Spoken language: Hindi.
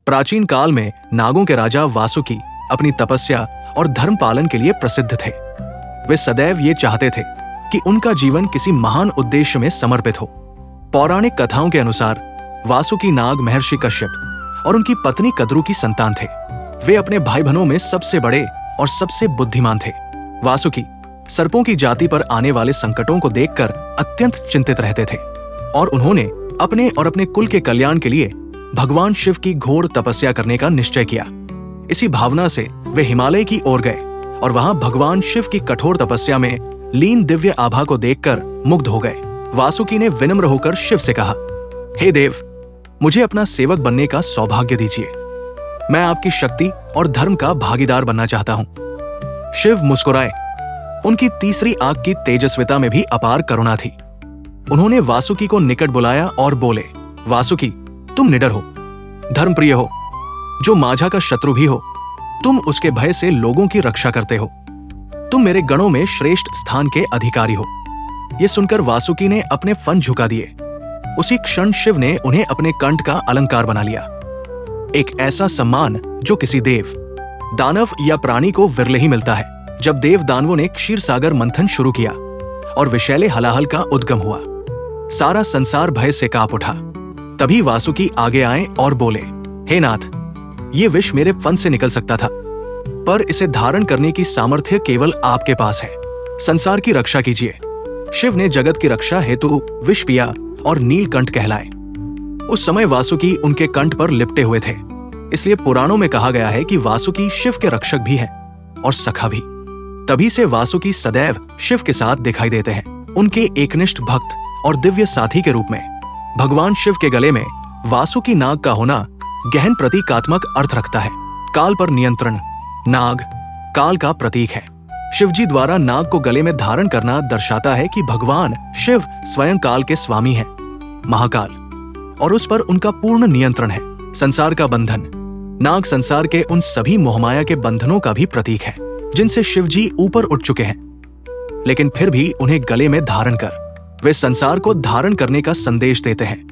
प्राचीन काल में नागों के राजा वासुकी अपनी तपस्या और धर्म पालन के लिए प्रसिद्ध थे। वे सदैव ये चाहते थे कि उनका जीवन किसी महान उद्देश्य में समर्पित हो। पौराणिक कथाओं के अनुसार वासुकी नाग महर्षि कश्यप और उनकी पत्नी कद्रू की संतान थे। वे अपने भाई बहनों में सबसे बड़े और सबसे बुद्धिमान थे। वासुकी सर्पों की जाति पर आने वाले संकटों को देखकर अत्यंत चिंतित रहते थे और उन्होंने अपने और अपने कुल के कल्याण के लिए भगवान शिव की घोर तपस्या करने का निश्चय किया। इसी भावना से वे हिमालय की ओर गए और वहां भगवान शिव की कठोर तपस्या में लीन दिव्य आभा को देखकर मुग्ध हो गए। वासुकी ने विनम्र होकर शिव से कहा, हे देव, मुझे अपना सेवक बनने का सौभाग्य दीजिए। मैं आपकी शक्ति और धर्म का भागीदार बनना चाहता हूं। शिव मुस्कुराए। उनकी तीसरी आंख की तेजस्विता में भी अपार करुणा थी। उन्होंने वासुकी को निकट बुलाया और बोले, वासुकी, तुम निडर हो, धर्मप्रिय हो, जो माझा का शत्रु भी हो, तुम उसके भय से लोगों की रक्षा करते हो। तुम मेरे गणों में श्रेष्ठ स्थान के अधिकारी हो। यह सुनकर वासुकी ने अपने फन झुका दिए। उसी क्षण शिव ने उन्हें अपने कंठ का अलंकार बना लिया। एक ऐसा सम्मान जो किसी देव, दानव या प्राणी को विरले ही मिलता है। जब देव दानवों ने क्षीर सागर मंथन शुरू किया और विषैले हलाहल का उद्गम हुआ, सारा संसार भय से कांप उठा। तभी वासुकी आगे आए और बोले, हे नाथ, ये विष मेरे फन से निकल सकता था, पर इसे धारण करने की सामर्थ्य केवल आपके पास है। संसार की रक्षा कीजिए। शिव ने जगत की रक्षा हेतु विष पिया और नीलकंठ कहलाए। उस समय वासुकी उनके कंठ पर लिपटे हुए थे, इसलिए पुराणों में कहा गया है कि वासुकी शिव के रक्षक भी हैं और सखा भी। तभी से वासुकी सदैव शिव के साथ दिखाई देते हैं, उनके एकनिष्ठ भक्त और दिव्य साथी के रूप में। भगवान शिव के गले में वासुकी नाग का होना गहन प्रतीकात्मक अर्थ रखता है। काल पर नियंत्रण। नाग काल का प्रतीक है। शिवजी द्वारा नाग को गले में धारण करना दर्शाता है कि भगवान शिव स्वयं काल के स्वामी हैं, महाकाल, और उस पर उनका पूर्ण नियंत्रण है। संसार का बंधन। नाग संसार के उन सभी मोहमाया के बंधनों का भी प्रतीक है जिनसे शिवजी ऊपर उठ चुके हैं, लेकिन फिर भी उन्हें गले में धारण कर वे संसार को धारण करने का संदेश देते हैं।